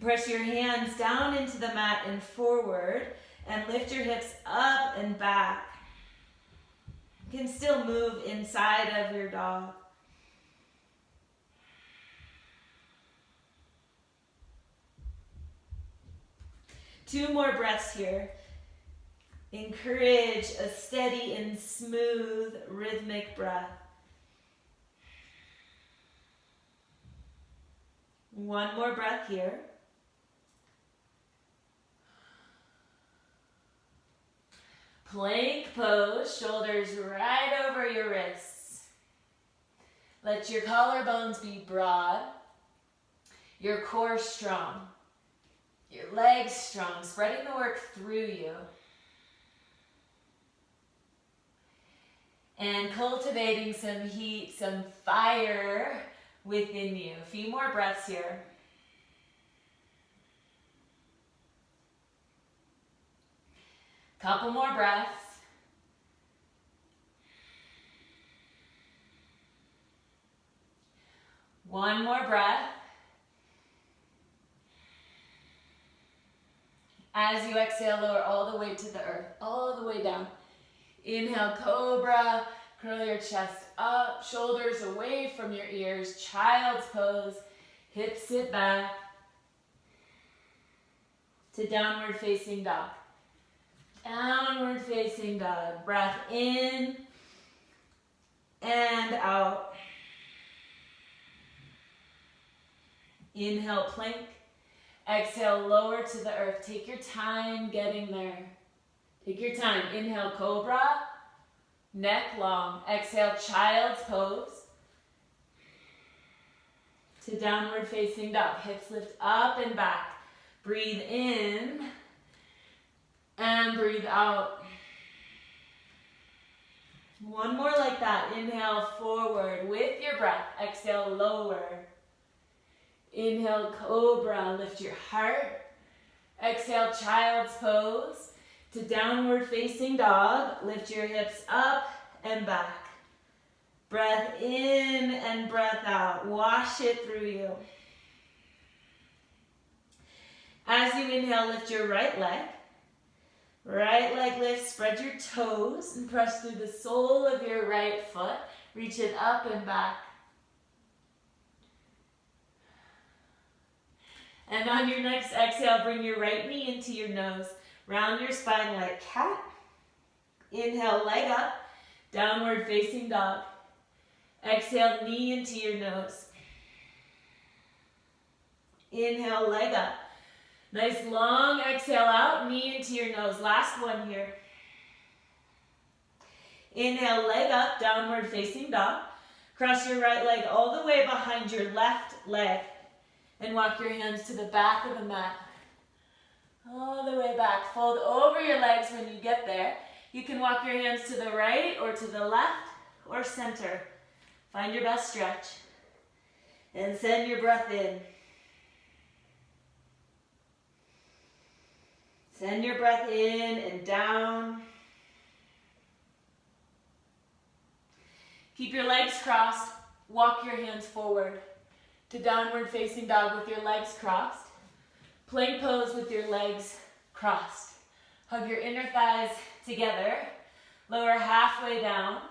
Press your hands down into the mat and forward, and lift your hips up and back. You can still move inside of your dog. Two more breaths here. Encourage a steady and smooth rhythmic breath. One more breath here. Plank pose, shoulders right over your wrists. Let your collarbones be broad, your core strong, your legs strong, spreading the work through you. And cultivating some heat, some fire within you. A few more breaths here. Couple more breaths. One more breath. As you exhale, lower all the way to the earth, all the way down. Inhale, cobra, curl your chest up, shoulders away from your ears, child's pose, hips sit back to downward facing dog. Downward facing dog. Breath in and out. Inhale, plank. Exhale, lower to the earth. Take your time getting there. Take your time. Inhale, cobra. Neck long. Exhale, child's pose. To downward facing dog. Hips lift up and back. Breathe in. And breathe out. One more like that. Inhale, forward with your breath. Exhale, lower. Inhale, cobra. Lift your heart. Exhale, child's pose. To downward facing dog. Lift your hips up and back. Breath in and breath out. Wash it through you. As you inhale, lift your right leg. Right leg lift, spread your toes and press through the sole of your right foot. Reach it up and back. And on your next exhale, bring your right knee into your nose. Round your spine like cat. Inhale, leg up, downward facing dog. Exhale, knee into your nose. Inhale, leg up. Nice long exhale out, knee into your nose. Last one here. Inhale, leg up, downward facing dog. Cross your right leg all the way behind your left leg. And walk your hands to the back of the mat. All the way back. Fold over your legs when you get there. You can walk your hands to the right or to the left or center. Find your best stretch. And send your breath in. Send your breath in and down. Keep your legs crossed. Walk your hands forward to downward facing dog with your legs crossed. Plank pose with your legs crossed. Hug your inner thighs together. Lower halfway down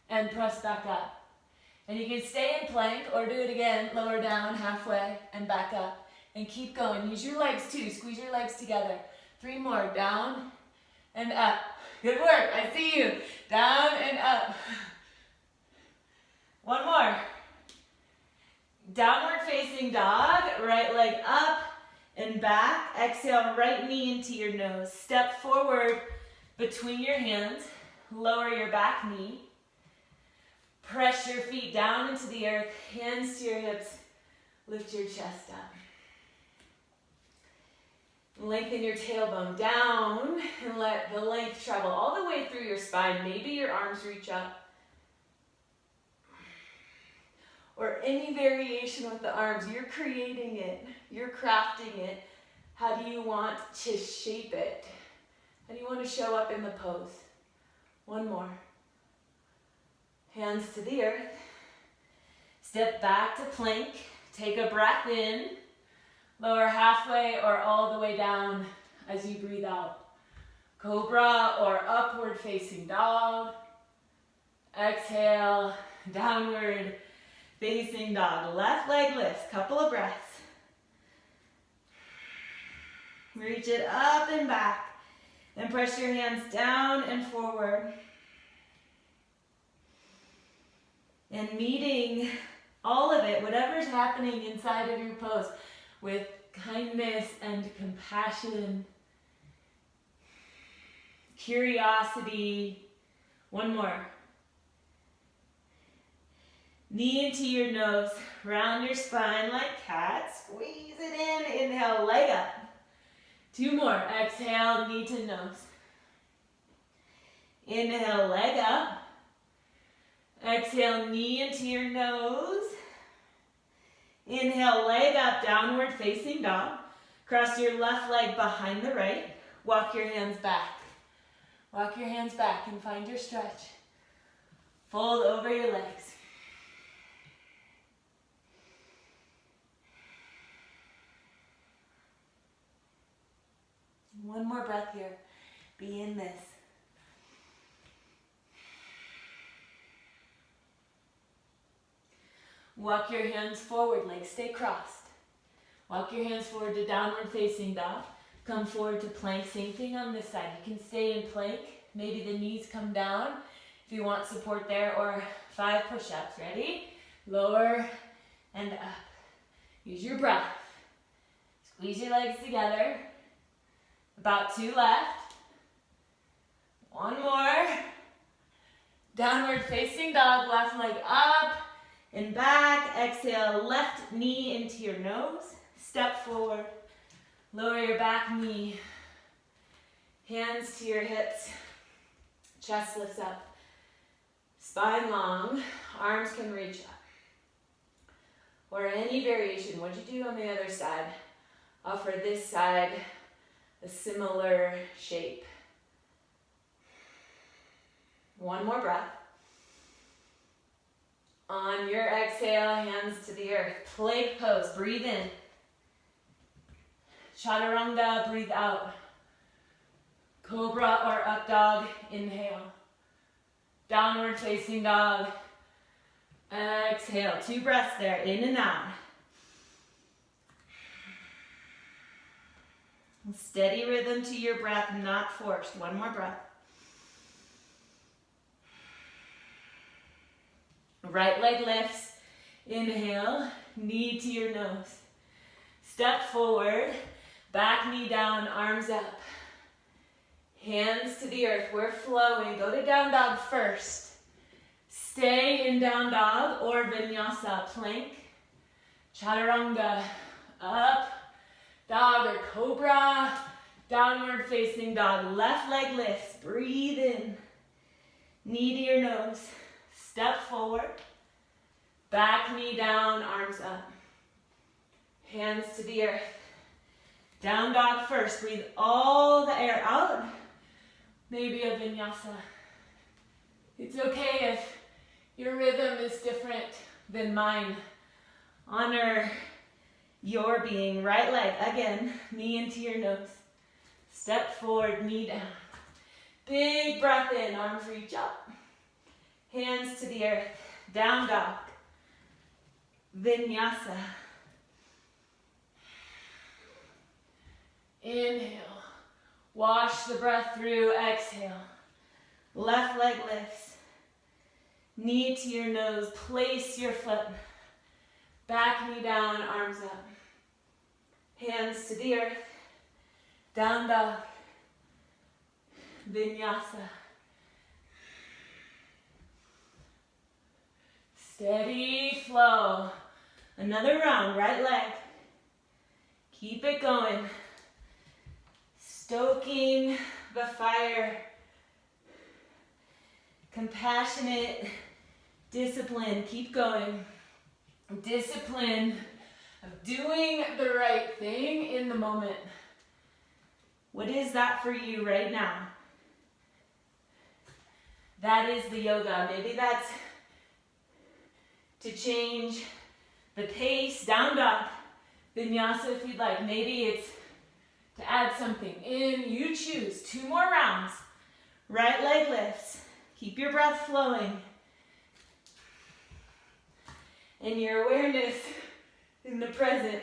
and press back up. And you can stay in plank or do it again. Lower down halfway and back up. And keep going. Use your legs too. Squeeze your legs together. 3 more. Down and up. Good work. I see you. Down and up. One more. Downward facing dog. Right leg up and back. Exhale, right knee into your nose. Step forward between your hands. Lower your back knee. Press your feet down into the earth. Hands to your hips. Lift your chest up. Lengthen your tailbone down and let the length travel all the way through your spine. Maybe your arms reach up. Or any variation with the arms. You're creating it. You're crafting it. How do you want to shape it? How do you want to show up in the pose? One more. Hands to the earth. Step back to plank. Take a breath in. Lower halfway or all the way down as you breathe out. Cobra or upward facing dog. Exhale, downward facing dog. Left leg lifts, couple of breaths. Reach it up and back. And press your hands down and forward. And meeting all of it, whatever's happening inside of your pose, with kindness and compassion, curiosity. One more. Knee into your nose, round your spine like cat, squeeze it in, inhale, leg up. Two more, exhale, knee to nose. Inhale, leg up. Exhale, knee into your nose. Inhale, leg up, downward facing dog. Cross your left leg behind the right. Walk your hands back. Walk your hands back and find your stretch. Fold over your legs. One more breath here. Be in this. Walk your hands forward, legs stay crossed. Walk your hands forward to downward facing dog. Come forward to plank, same thing on this side. You can stay in plank. Maybe the knees come down if you want support there, or 5 push-ups. Ready? Lower and up. Use your breath. Squeeze your legs together. About 2 left. 1 more. Downward facing dog, left leg up and back. Exhale, left knee into your nose. Step forward. Lower your back knee. Hands to your hips. Chest lifts up. Spine long. Arms can reach up. Or any variation. What'd you do on the other side? Offer this side a similar shape. 1 more breath. On your exhale, hands to the earth. Plank pose, breathe in. Chaturanga, breathe out. Cobra or up dog, inhale. Downward facing dog. Exhale, 2 breaths there, in and out. Steady rhythm to your breath, not forced. 1 more breath. Right leg lifts. Inhale, knee to your nose. Step forward, back knee down, arms up. Hands to the earth, we're flowing. Go to down dog first. Stay in down dog or vinyasa, plank. Chaturanga, up. Dog or cobra, downward facing dog, left leg lifts, breathe in, knee to your nose, step forward, back knee down, arms up, hands to the earth, down dog first, breathe all the air out, maybe a vinyasa. It's okay if your rhythm is different than mine. Honor your being. Right leg, again, knee into your nose. Step forward, knee down. Big breath in, arms reach up. Hands to the earth, down dog. Vinyasa. Inhale. Wash the breath through, exhale. Left leg lifts. Knee to your nose, place your foot. Back knee down, arms up. Hands to the earth. Down dog. Vinyasa. Steady flow. Another round, right leg. Keep it going. Stoking the fire. Compassionate discipline. Keep going. Discipline of doing the right thing in the moment. What is that for you right now? That is the yoga. Maybe that's to change the pace, down dog, Vinyasa if you'd like. Maybe it's to add something in. You choose. 2 more rounds. Right leg lifts. Keep your breath flowing. And your awareness in the present.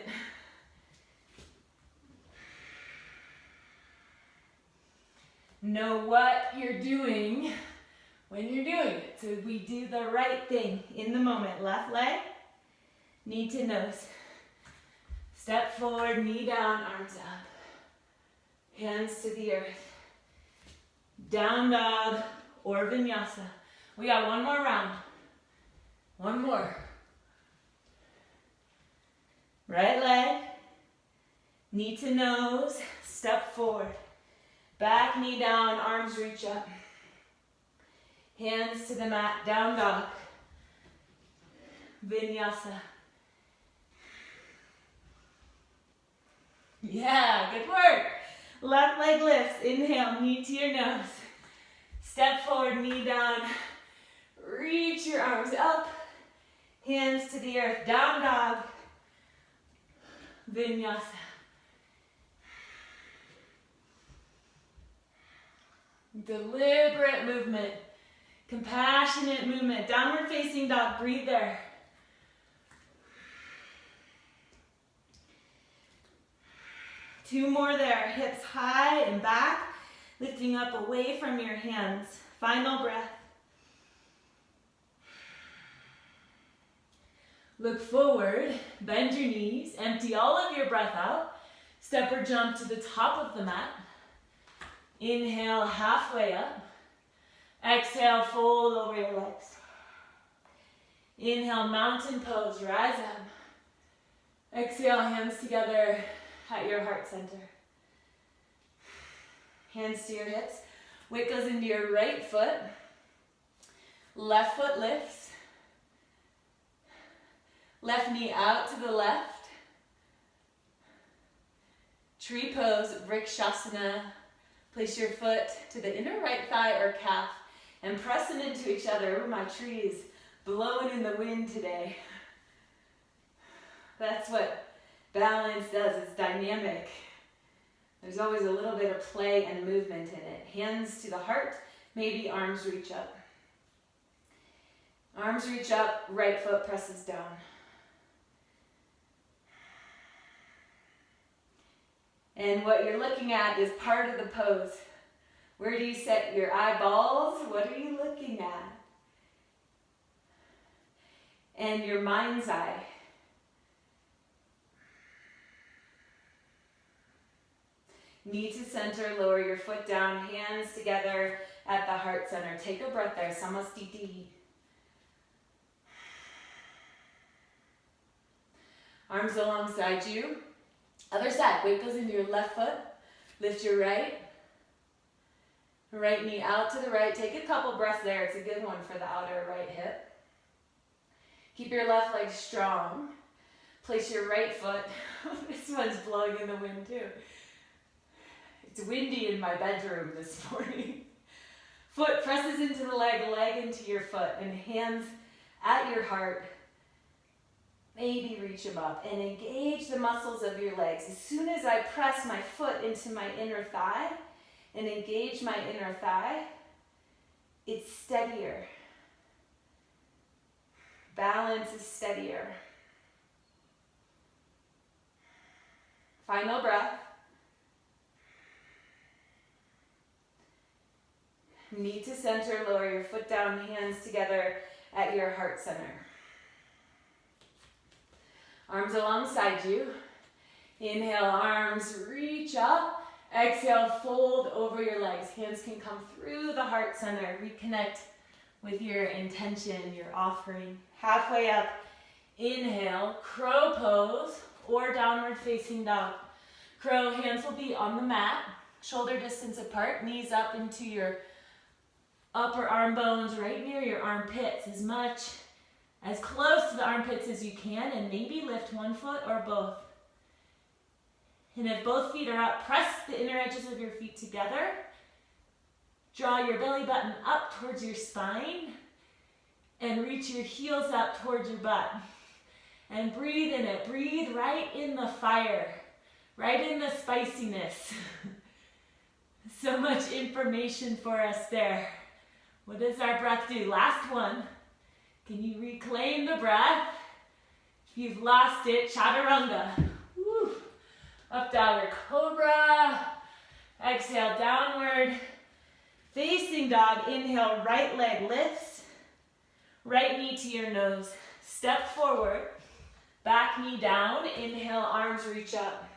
Know what you're doing when you're doing it. So we do the right thing in the moment. Left leg, knee to nose. Step forward, knee down, arms up. Hands to the earth. Down dog or vinyasa. We got 1 more round. 1 more. Right leg, knee to nose, step forward. Back knee down, arms reach up. Hands to the mat, down dog. Vinyasa. Yeah, good work. Left leg lifts, inhale, knee to your nose. Step forward, knee down. Reach your arms up. Hands to the earth, down dog. Vinyasa. Deliberate movement. Compassionate movement. Downward facing dog. Breathe there. Two more there. Hips high and back. Lifting up away from your hands. Final breath. Look forward. Bend your knees. Empty all of your breath out. Step or jump to the top of the mat. Inhale halfway up. Exhale, fold over your legs. Inhale, mountain pose, rise up. Exhale, hands together at your heart center. Hands to your hips. Weight goes into your right foot. Left foot lifts. Left knee out to the left. Tree pose, Vrikshasana. Place your foot to the inner right thigh or calf and press it into each other. Ooh, my tree is blowing in the wind today. That's what balance does, it's dynamic. There's always a little bit of play and movement in it. Hands to the heart, maybe arms reach up. Arms reach up, right foot presses down. And what you're looking at is part of the pose. Where do you set your eyeballs? What are you looking at? And your mind's eye. Knee to center, lower your foot down, hands together at the heart center. Take a breath there, Samastiti. Arms alongside you. Other side, weight goes into your left foot. Lift your right. Right knee out to the right. Take a couple breaths there. It's a good one for the outer right hip. Keep your left leg strong. Place your right foot. This one's blowing in the wind too. It's windy in my bedroom this morning. Foot presses into the leg, leg into your foot, and hands at your heart. Maybe reach them up and engage the muscles of your legs. As soon as I press my foot into my inner thigh and engage my inner thigh, it's steadier. Balance is steadier. Final breath. Knee to center, lower your foot down, hands together at your heart center. Arms alongside you. Inhale, arms reach up. Exhale, fold over your legs. Hands can come through the heart center. Reconnect with your intention, your offering. Halfway up, inhale, crow pose or downward facing dog. Crow, hands will be on the mat, shoulder distance apart, knees up into your upper arm bones, right near your armpits, as close to the armpits as you can, and maybe lift one foot or both. And if both feet are up, press the inner edges of your feet together. Draw your belly button up towards your spine and reach your heels up towards your butt. And breathe in it. Breathe right in the fire, right in the spiciness. So much information for us there. What does our breath do? Last one. Can you reclaim the breath? If you've lost it, chaturanga. Woo. Up dog or cobra. Exhale, downward facing dog. Inhale, right leg lifts. Right knee to your nose. Step forward. Back knee down. Inhale, arms reach up.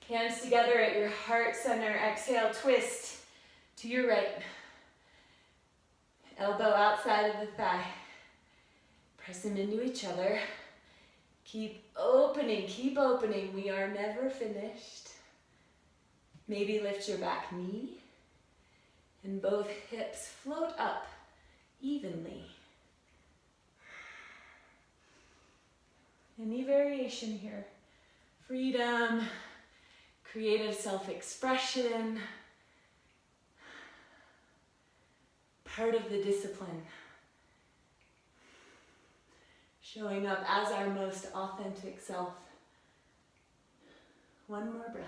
Hands together at your heart center. Exhale, twist to your right. Elbow outside of the thigh. Press them into each other. Keep opening, keep opening. We are never finished. Maybe lift your back knee and both hips float up evenly. Any variation here. Freedom, creative self-expression, part of the discipline. Showing up as our most authentic self. One more breath.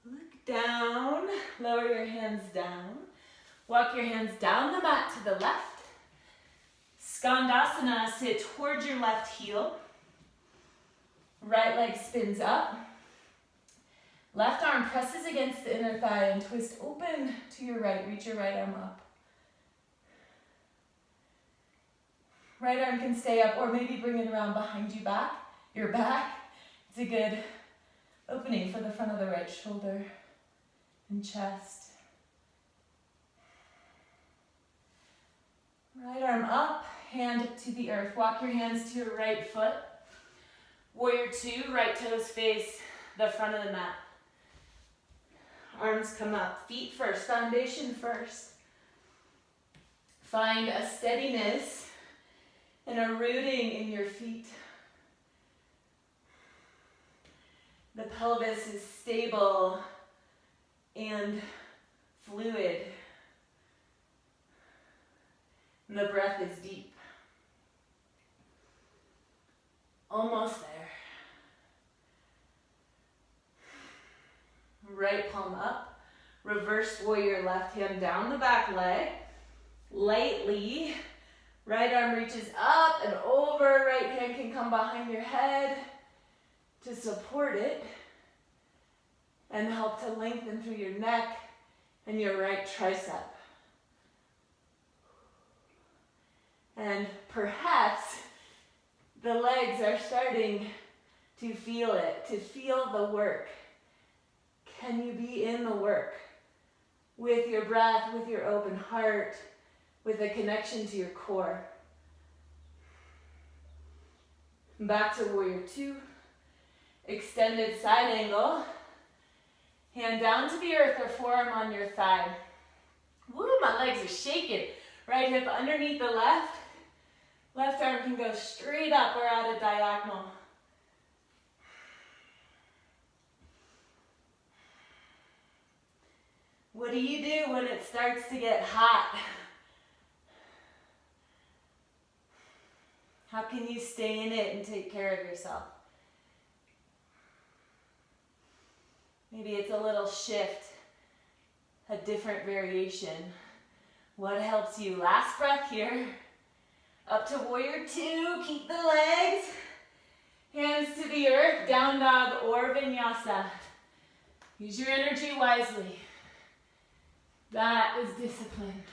Look down, lower your hands down. Walk your hands down the mat to the left. Skandasana, sit towards your left heel. Right leg spins up. Left arm presses against the inner thigh and twist open to your right. Reach your right arm up. Right arm can stay up or maybe bring it around behind you back. Your back. It's a good opening for the front of the right shoulder and chest. Right arm up, hand to the earth. Walk your hands to your right foot. Warrior two, right toes face the front of the mat. Arms come up, feet first, foundation first. Find a steadiness and a rooting in your feet. The pelvis is stable and fluid. And the breath is deep. Almost there. Right palm up. Reverse warrior, left hand down the back leg. Lightly. Right arm reaches up and over. Right hand can come behind your head to support it and help to lengthen through your neck and your right tricep. And perhaps the legs are starting to feel it, to feel the work. Can you be in the work with your breath, with your open heart, with a connection to your core? Back to warrior two. Extended side angle. Hand down to the earth or forearm on your thigh. Woo, my legs are shaking. Right hip underneath the left. Left arm can go straight up or at a diagonal. What do you do when it starts to get hot? How can you stay in it and take care of yourself? Maybe it's a little shift, a different variation. What helps you? Last breath here. Up to warrior two, keep the legs. Hands to the earth, down dog or vinyasa. Use your energy wisely. That is discipline.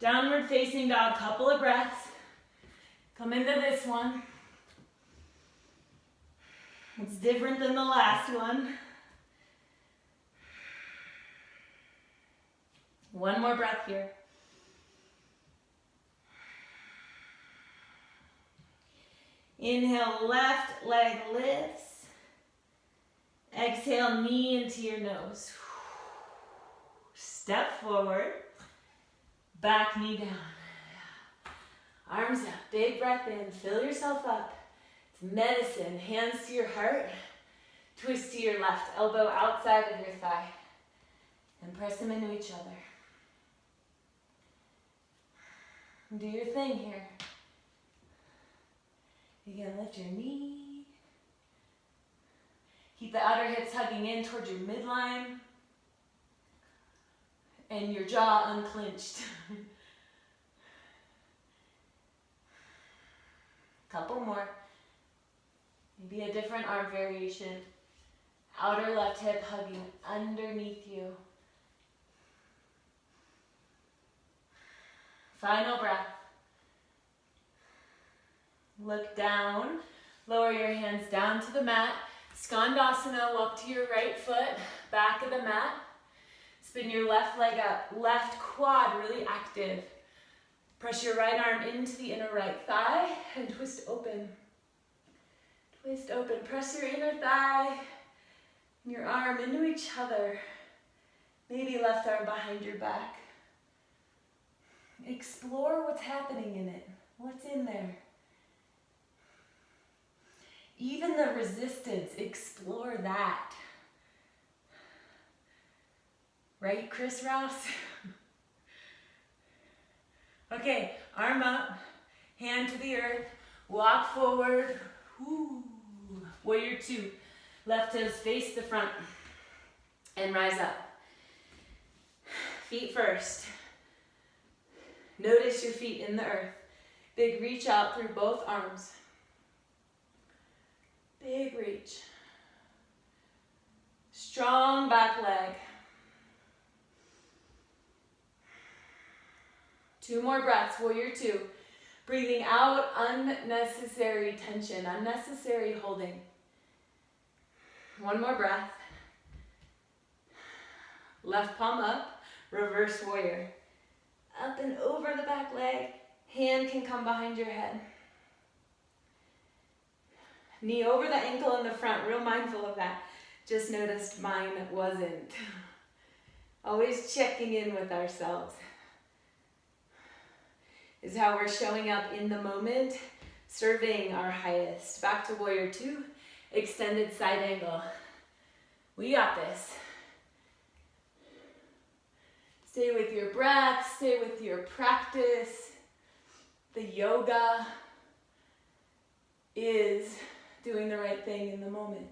Downward facing dog, couple of breaths. Come into this one. It's different than the last one. One more breath here. Inhale, left leg lifts. Exhale, knee into your nose. Step forward. Back knee down. Arms up, big breath in, fill yourself up. It's medicine. Hands to your heart. Twist to your left, elbow outside of your thigh. And press them into each other. Do your thing here. You can lift your knee. Keep the outer hips hugging in towards your midline. And your jaw unclenched. Couple more. Maybe a different arm variation. Outer left hip hugging underneath you. Final breath. Look down. Lower your hands down to the mat. Skandasana, walk to your right foot, back of the mat. Spin your left leg up, left quad really active. Press your right arm into the inner right thigh and twist open. Twist open. Press your inner thigh and your arm into each other. Maybe left arm behind your back. Explore what's happening in it. What's in there? Even the resistance, explore that. Right, Chris Rouse? Okay, arm up, hand to the earth, walk forward. Ooh. Warrior two. Left toes face the front and rise up. Feet first. Notice your feet in the earth. Big reach out through both arms. Big reach. Strong back leg. 2 more breaths, warrior two. Breathing out unnecessary tension, unnecessary holding. 1 more breath. Left palm up, reverse warrior. Up and over the back leg. Hand can come behind your head. Knee over the ankle in the front, real mindful of that. Just noticed mine wasn't. Always checking in with ourselves. Is how we're showing up in the moment, serving our highest. Back to warrior two, extended side angle. We got this. Stay with your breath, stay with your practice. The yoga is doing the right thing in the moment.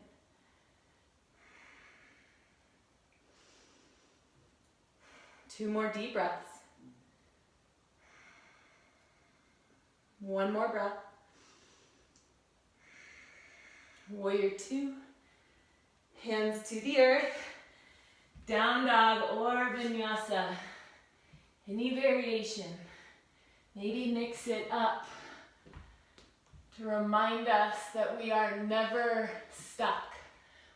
Two more deep breaths. 1 more breath. Warrior two. Hands to the earth. Down dog or vinyasa. Any variation. Maybe mix it up to remind us that we are never stuck.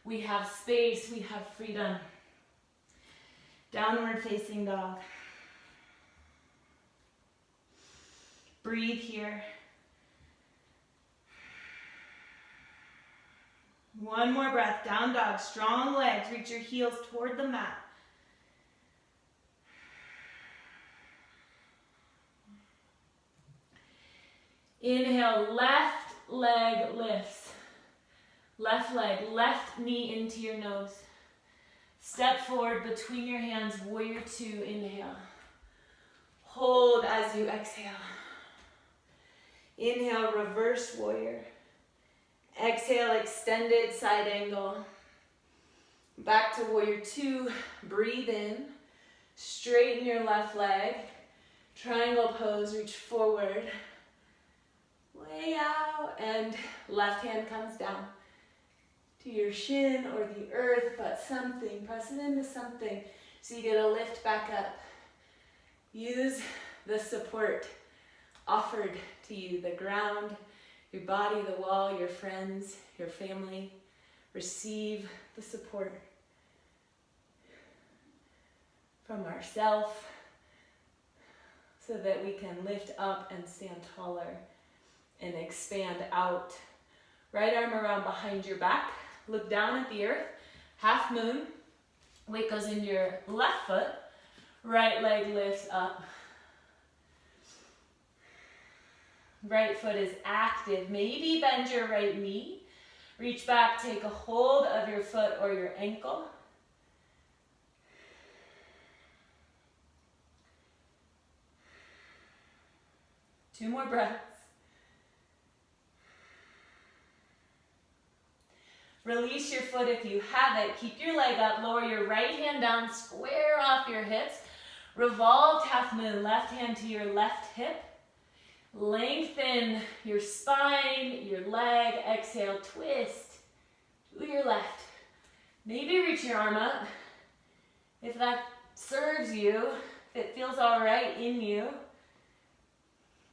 We have space, we have freedom. Downward facing dog. Breathe here. 1 more breath, down dog, strong legs, reach your heels toward the mat. Inhale, left leg lifts. Left leg, left knee into your nose. Step forward between your hands, warrior two, inhale. Hold as you exhale. Inhale, reverse warrior. Exhale, extended side angle. Back to warrior two, breathe in. Straighten your left leg. Triangle pose, reach forward. Way out, and left hand comes down to your shin or the earth, but something, press it into something so you get a lift back up. Use the support offered to you, the ground, your body, the wall, your friends, your family. Receive the support from ourselves so that we can lift up and stand taller and expand out. Right arm around behind your back. Look down at the earth. Half moon. Weight goes into your left foot. Right leg lifts up. Right foot is active. Maybe bend your right knee. Reach back, take a hold of your foot or your ankle. 2 more breaths. Release your foot if you have it. Keep your leg up. Lower your right hand down. Square off your hips. Revolved half moon. Left hand to your left hip. Lengthen your spine, your leg. Exhale, twist to your left. Maybe reach your arm up. If that serves you, if it feels all right in you.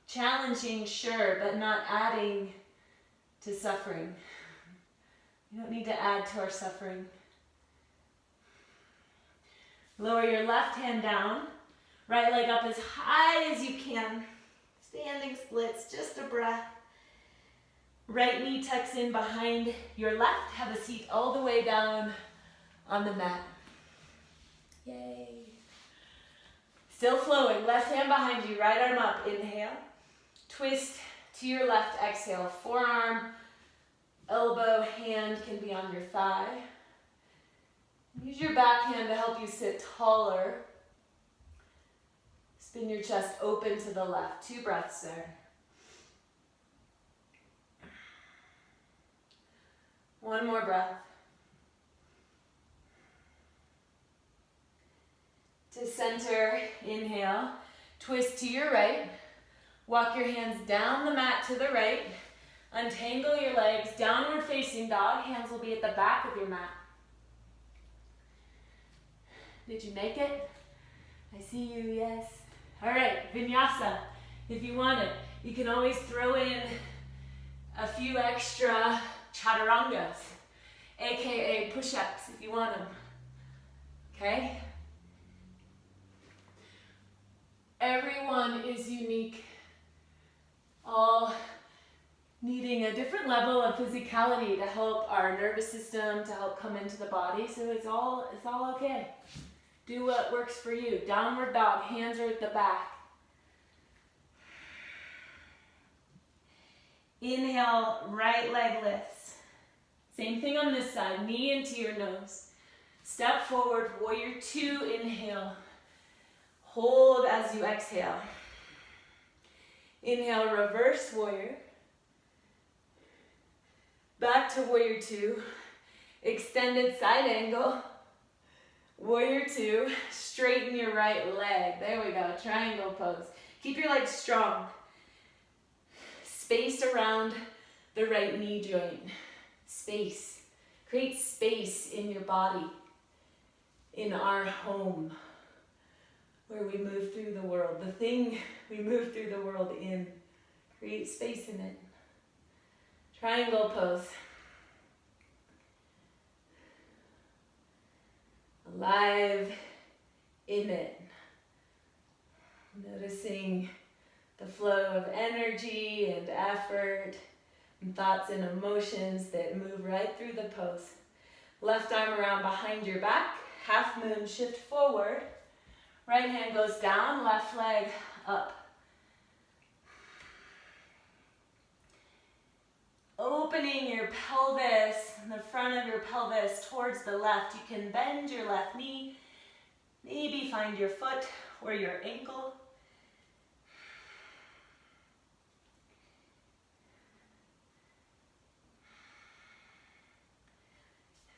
Challenging, sure, but not adding to suffering. You don't need to add to our suffering. Lower your left hand down. Right leg up as high as you can. Standing splits, just a breath. Right knee tucks in behind your left. Have a seat all the way down on the mat. Yay. Still flowing. Left hand behind you, right arm up. Inhale. Twist to your left. Exhale. Forearm, elbow, hand can be on your thigh. Use your back hand to help you sit taller. Spin your chest open to the left. 2 breaths there. 1 more breath. To center, inhale. Twist to your right. Walk your hands down the mat to the right. Untangle your legs. Downward facing dog. Hands will be at the back of your mat. Did you make it? I see you, yes. All right, vinyasa, if you want it. You can always throw in a few extra chaturangas, aka push-ups if you want them, okay? Everyone is unique, all needing a different level of physicality to help our nervous system, to help come into the body, so it's all okay. Do what works for you. Downward dog, hands are at the back. Inhale, right leg lifts. Same thing on this side, knee into your nose. Step forward, warrior 2, inhale. Hold as you exhale. Inhale, reverse warrior. Back to warrior 2. Extended side angle. Warrior 2, straighten your right leg. There we go, triangle pose. Keep your legs strong. Space around the right knee joint. Space. Create space in your body, in our home, where we move through the world. The thing we move through the world in. Create space in it. Triangle pose. Alive in it. Noticing the flow of energy and effort and thoughts and emotions that move right through the pose. Left arm around behind your back. Half moon, shift forward. Right hand goes down, left leg up. Opening your pelvis, the front of your pelvis towards the left. You can bend your left knee, maybe find your foot or your ankle.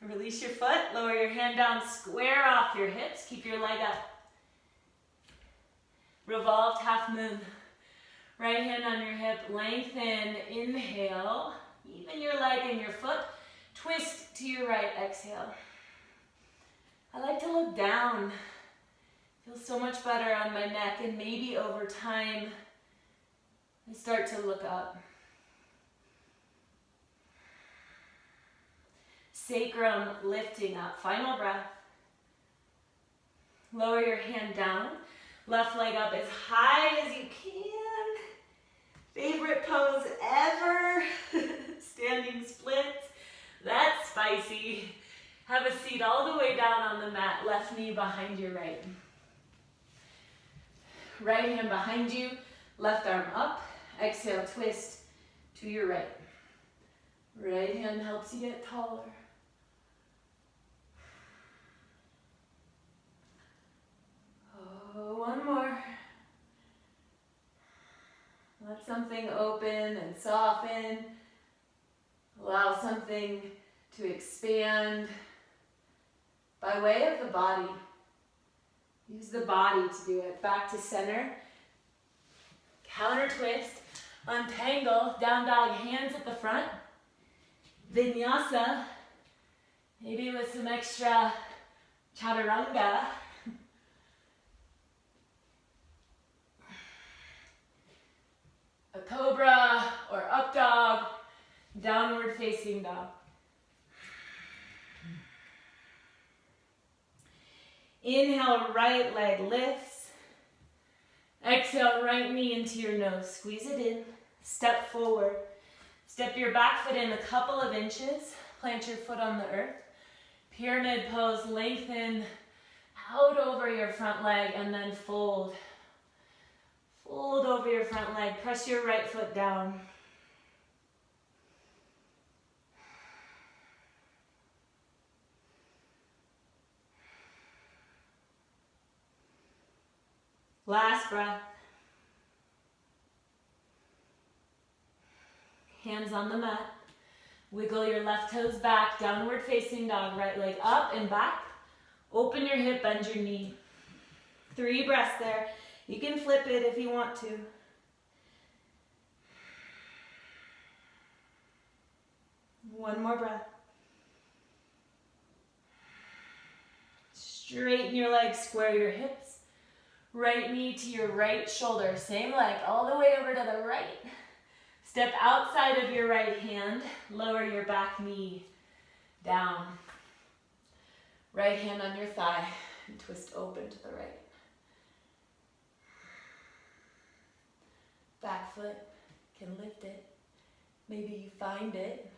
Release your foot, lower your hand down, square off your hips, keep your leg up. Revolved half moon. Right hand on your hip, lengthen, inhale. Even your leg and your foot. Twist to your right, exhale. I like to look down. Feels so much better on my neck, and maybe over time, I start to look up. Sacrum lifting up. Final breath. Lower your hand down. Left leg up as high as you can. Favorite pose ever. Standing splits. That's spicy. Have a seat all the way down on the mat. Left knee behind your right. Right hand behind you. Left arm up. Exhale, twist to your right. Right hand helps you get taller. Oh, one more. Let something open and soften. Allow something to expand by way of the body. Use the body to do it. Back to center. Counter twist. Untangle. Down dog. Hands at the front. Vinyasa. Maybe with some extra chaturanga. A cobra or up dog. Downward facing dog. Inhale, right leg lifts. Exhale, right knee into your nose. Squeeze it in. Step forward. Step your back foot in a couple of inches. Plant your foot on the earth. Pyramid pose, lengthen out over your front leg and then fold. Fold over your front leg. Press your right foot down. Last breath. Hands on the mat. Wiggle your left toes back, downward facing dog, right leg up and back. Open your hip, bend your knee. 3 breaths there. You can flip it if you want to. One more breath. Straighten your legs, square your hips. Right knee to your right shoulder. Same leg, all the way over to the right. Step outside of your right hand. Lower your back knee down. Right hand on your thigh and twist open to the right. Back foot can lift it. Maybe you find it.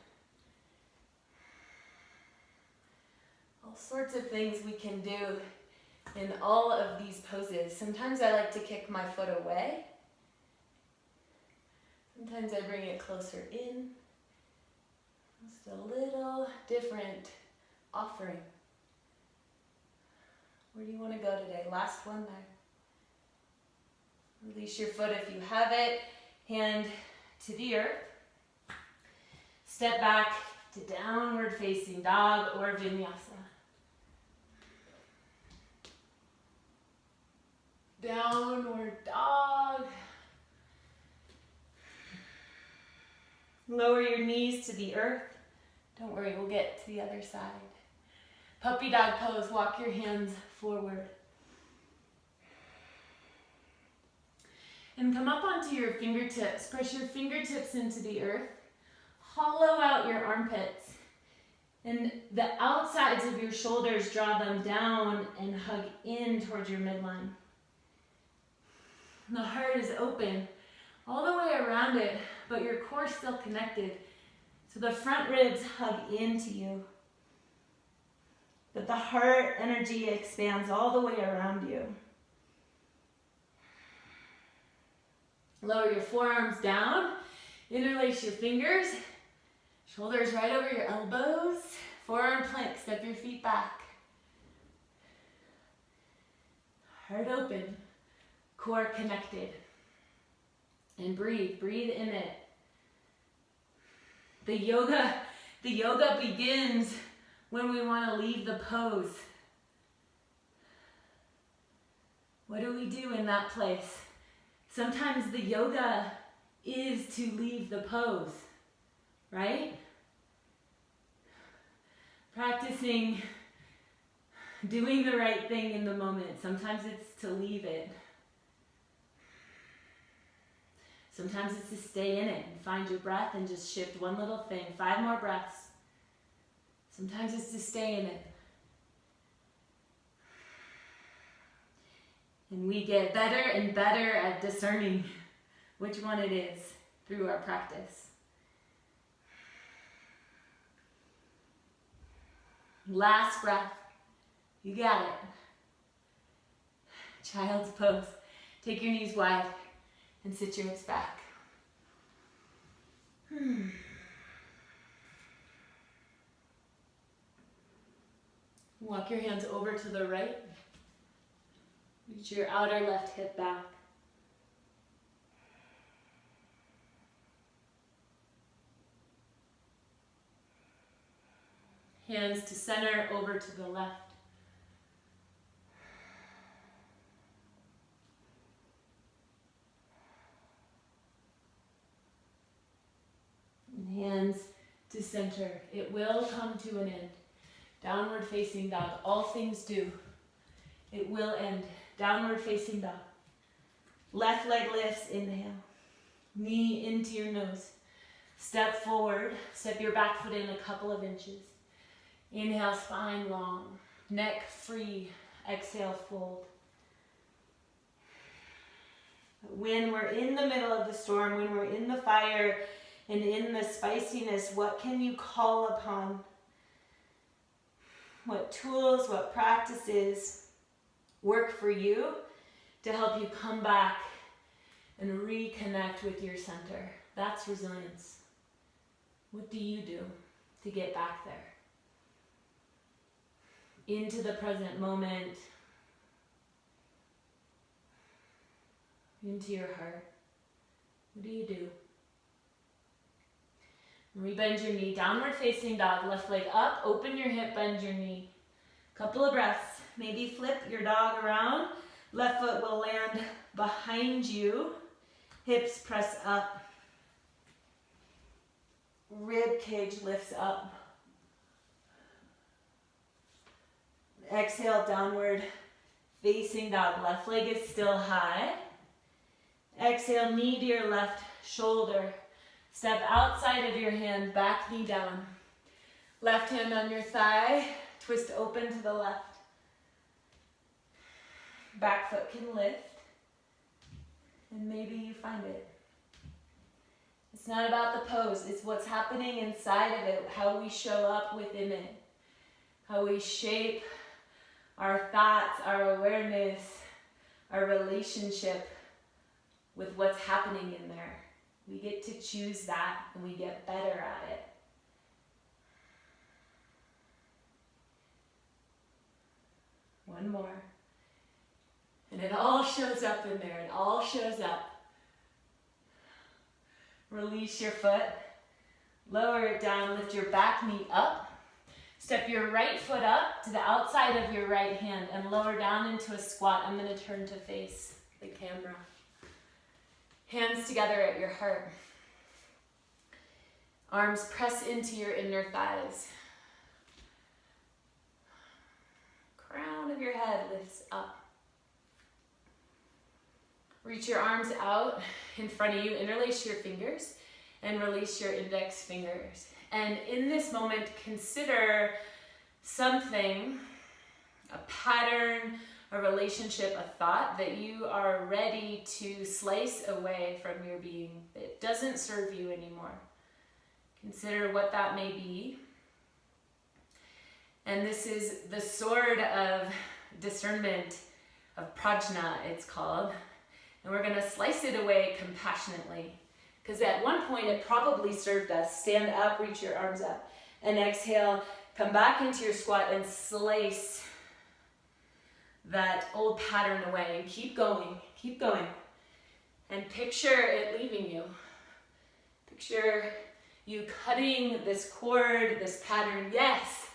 All sorts of things we can do in all of these poses. Sometimes I like to kick my foot away. Sometimes I bring it closer in. Just a little different offering. Where do you want to go today? Last one there. Release your foot if you have it. Hand to the earth. Step back to downward facing dog or vinyasa. Downward dog. Lower your knees to the earth. Don't worry, we'll get to the other side. Puppy dog pose, walk your hands forward. And come up onto your fingertips. Press your fingertips into the earth. Hollow out your armpits. And the outsides of your shoulders, draw them down and hug in towards your midline. The heart is open all the way around it, but your core's still connected. So the front ribs hug into you. But the heart energy expands all the way around you. Lower your forearms down. Interlace your fingers. Shoulders right over your elbows. Forearm plank. Step your feet back. Heart open. Core connected. And breathe. Breathe in it. The yoga begins when we want to leave the pose. What do we do in that place? Sometimes the yoga is to leave the pose, right? Practicing doing the right thing in the moment. Sometimes it's to leave it. Sometimes it's to stay in it and find your breath and just shift one little thing. 5 more breaths. Sometimes it's to stay in it. And we get better and better at discerning which one it is through our practice. Last breath. You got it. Child's pose. Take your knees wide and sit your hips back. Walk your hands over to the right. Reach your outer left hip back. Hands to center, over to the left. And hands to center. It will come to an end. Downward facing dog. All things do. It will end. Downward facing dog. Left leg lifts, inhale. Knee into your nose. Step forward. Step your back foot in a couple of inches. Inhale, spine long. Neck free. Exhale, fold. When we're in the middle of the storm, when we're in the fire and in the spiciness, what can you call upon? What tools, what practices work for you to help you come back and reconnect with your center? That's resilience. What do you do to get back there? Into the present moment, into your heart. What do you do? Rebend your knee, downward facing dog, left leg up, open your hip, bend your knee. Couple of breaths. Maybe flip your dog around. Left foot will land behind you. Hips press up. Rib cage lifts up. Exhale, downward facing dog. Left leg is still high. Exhale, knee to your left shoulder. Step outside of your hand, back knee down. Left hand on your thigh, twist open to the left. Back foot can lift, and maybe you find it. It's not about the pose, it's what's happening inside of it, how we show up within it, how we shape our thoughts, our awareness, our relationship with what's happening in there. We get to choose that, and we get better at it. One more. And it all shows up in there. It all shows up. Release your foot. Lower it down. Lift your back knee up. Step your right foot up to the outside of your right hand and lower down into a squat. I'm going to turn to face the camera. Hands together at your heart. Arms press into your inner thighs. Crown of your head lifts up. Reach your arms out in front of you. Interlace your fingers and release your index fingers. And in this moment, consider something, a pattern, a relationship, a thought that you are ready to slice away from your being that doesn't serve you anymore. Consider what that may be. And this is the sword of discernment, of prajna it's called. And we're going to slice it away compassionately. Because at one point it probably served us. Stand up, reach your arms up. And exhale, come back into your squat and slice that old pattern away. And keep going, keep going. And picture it leaving you. Picture you cutting this cord, this pattern. Yes,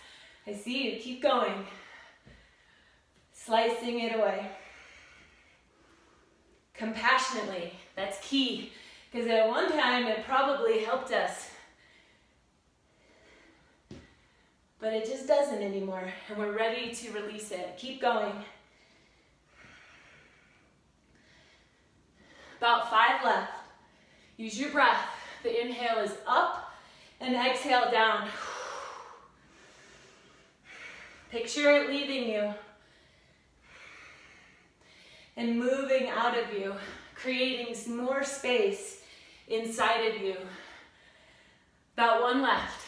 I see you. Keep going. Slicing it away. Compassionately, that's key. Because at one time it probably helped us. But it just doesn't anymore. And we're ready to release it. Keep going. About 5 left. Use your breath. The inhale is up and exhale down. Picture it leaving you and moving out of you, creating some more space inside of you. About 1 left.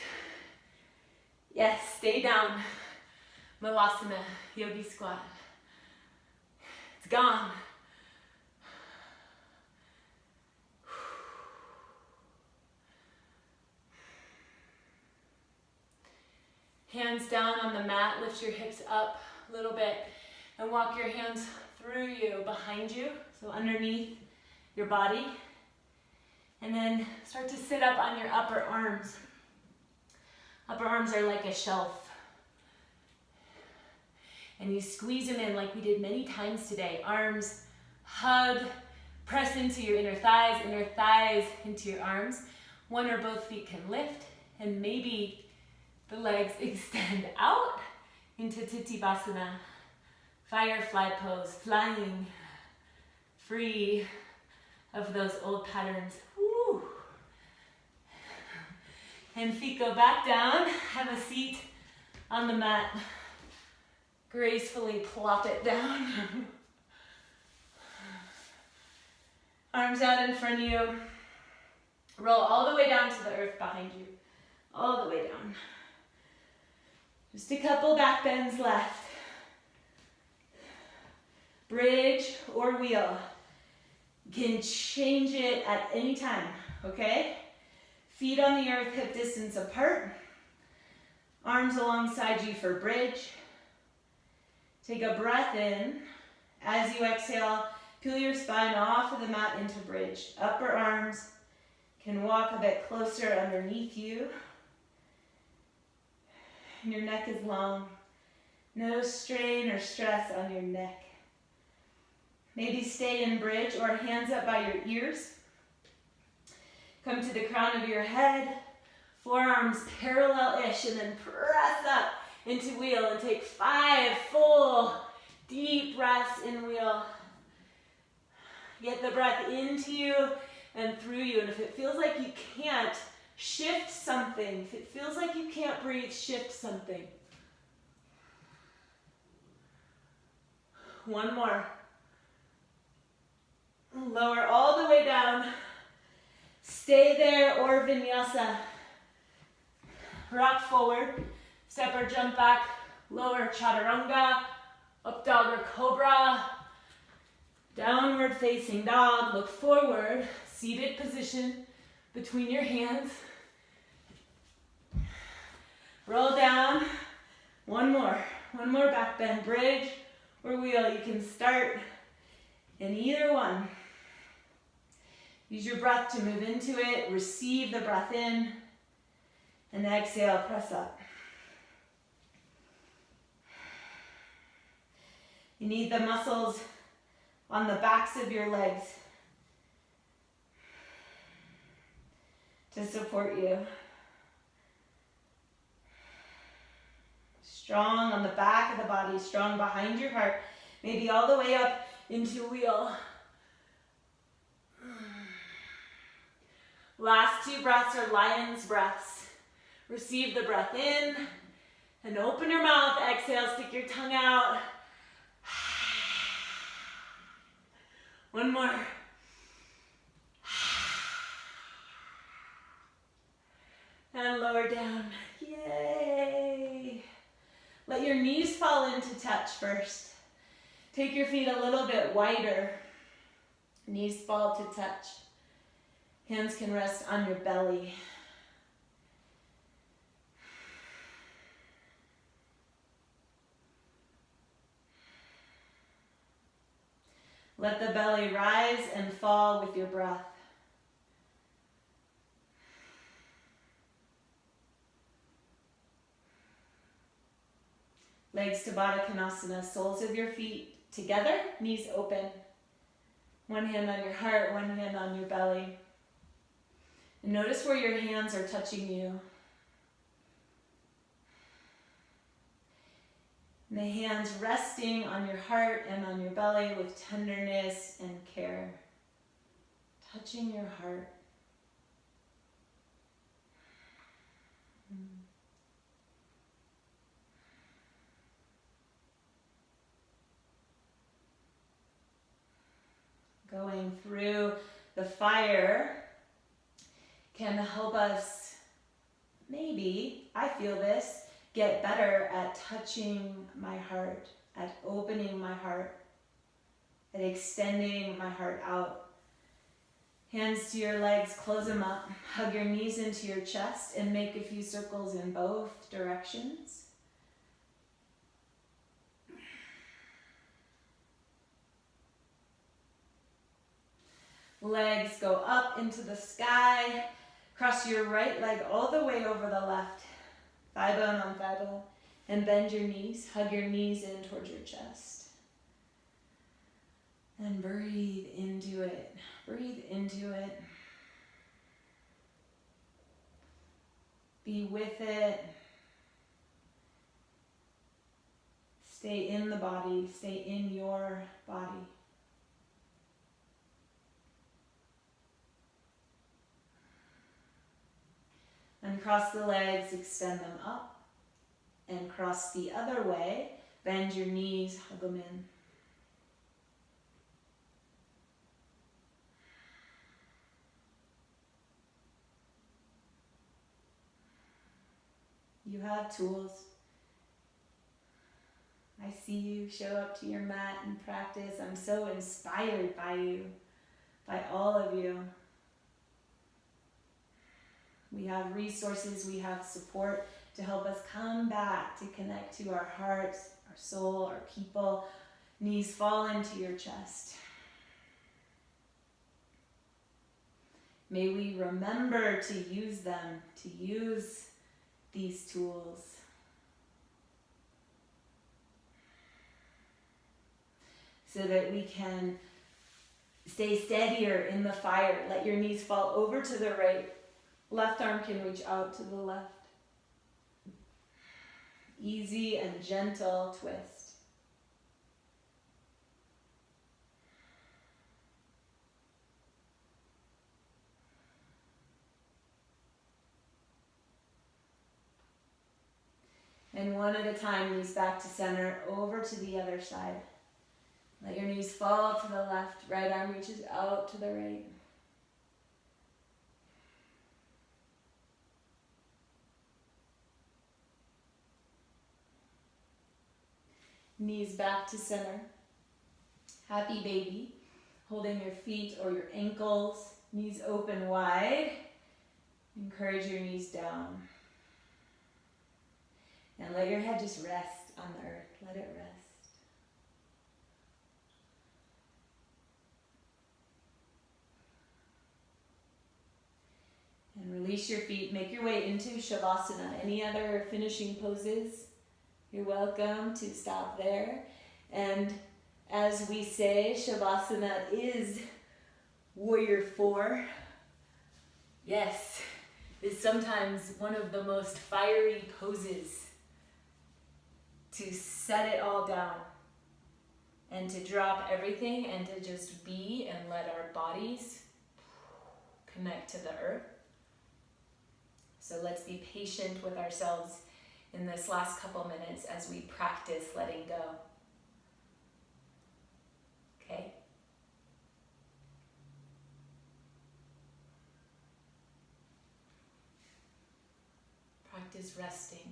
Yes, stay down. Malasana, yogi squat. It's gone. Hands down on the mat, lift your hips up a little bit and walk your hands through you, behind you, so underneath your body. And then start to sit up on your upper arms. Upper arms are like a shelf. you squeeze them in like we did many times today. Arms hug, press into your inner thighs into your arms. One or both feet can lift, and maybe the legs extend out into Titibhasana, firefly pose, flying free of those old patterns. Woo. And feet go back down, have a seat on the mat. Gracefully plop it down. Arms out in front of you. Roll all the way down to the earth behind you. All the way down. Just a couple back bends left. Bridge or wheel. You can change it at any time, okay? Feet on the earth, hip distance apart. Arms alongside you for bridge. Take a breath in. As you exhale, peel your spine off of the mat into bridge. Upper arms can walk a bit closer underneath you. And your neck is long. No strain or stress on your neck. Maybe stay in bridge or hands up by your ears. Come to the crown of your head. Forearms parallel-ish, and then press up into wheel and take 5 full deep breaths in wheel. Get the breath into you and through you. And if it feels like you can't, shift something. If it feels like you can't breathe, shift something. One more. Lower all the way down. Stay there or vinyasa. Rock forward. Step or jump back. Lower chaturanga. Up dog or cobra. Downward facing dog. Look forward. Seated position between your hands. Roll down. One more back bend. Bridge or wheel. You can start in either one. Use your breath to move into it. Receive the breath in. And exhale, press up. You need the muscles on the backs of your legs to support you. Strong on the back of the body, strong behind your heart, maybe all the way up into wheel. Last 2 breaths are lion's breaths. Receive the breath in and open your mouth. Exhale, stick your tongue out. One more. And lower down. Yay! Let your knees fall into touch first. Take your feet a little bit wider. Knees fall to touch. Hands can rest on your belly. Let the belly rise and fall with your breath. Legs to Baddha Konasana, soles of your feet together, knees open. One hand on your heart, one hand on your belly. And notice where your hands are touching you. And the hands resting on your heart and on your belly with tenderness and care. Touching your heart. Going through the fire can help us, maybe, I feel this, get better at touching my heart, at opening my heart, at extending my heart out. Hands to your legs, close them up, hug your knees into your chest, and make a few circles in both directions. Legs go up into the sky. Cross your right leg all the way over the left. Thigh bone on thigh bone. And bend your knees. Hug your knees in towards your chest. And breathe into it. Breathe into it. Be with it. Stay in the body. Stay in your body. Uncross the legs, extend them up. And cross the other way. Bend your knees, hug them in. You have tools. I see you show up to your mat and practice. I'm so inspired by you, by all of you. We have resources, we have support to help us come back to connect to our hearts, our soul, our people. Knees fall into your chest. May we remember to use them, to use these tools. So that we can stay steadier in the fire. Let your knees fall over to the right. Left arm can reach out to the left. Easy and gentle twist. And one at a time, knees back to center, over to the other side. Let your knees fall to the left, right arm reaches out to the right. Knees back to center. Happy baby. Holding your feet or your ankles, knees open wide. Encourage your knees down. And let your head just rest on the earth. Let it rest. And release your feet. Make your way into Shavasana. Any other finishing poses? You're welcome to stop there. And as we say, Shavasana is Warrior 4. Yes, it's sometimes one of the most fiery poses to set it all down and to drop everything and to just be and let our bodies connect to the earth. So let's be patient with ourselves in this last couple minutes as we practice letting go. Okay? Practice resting.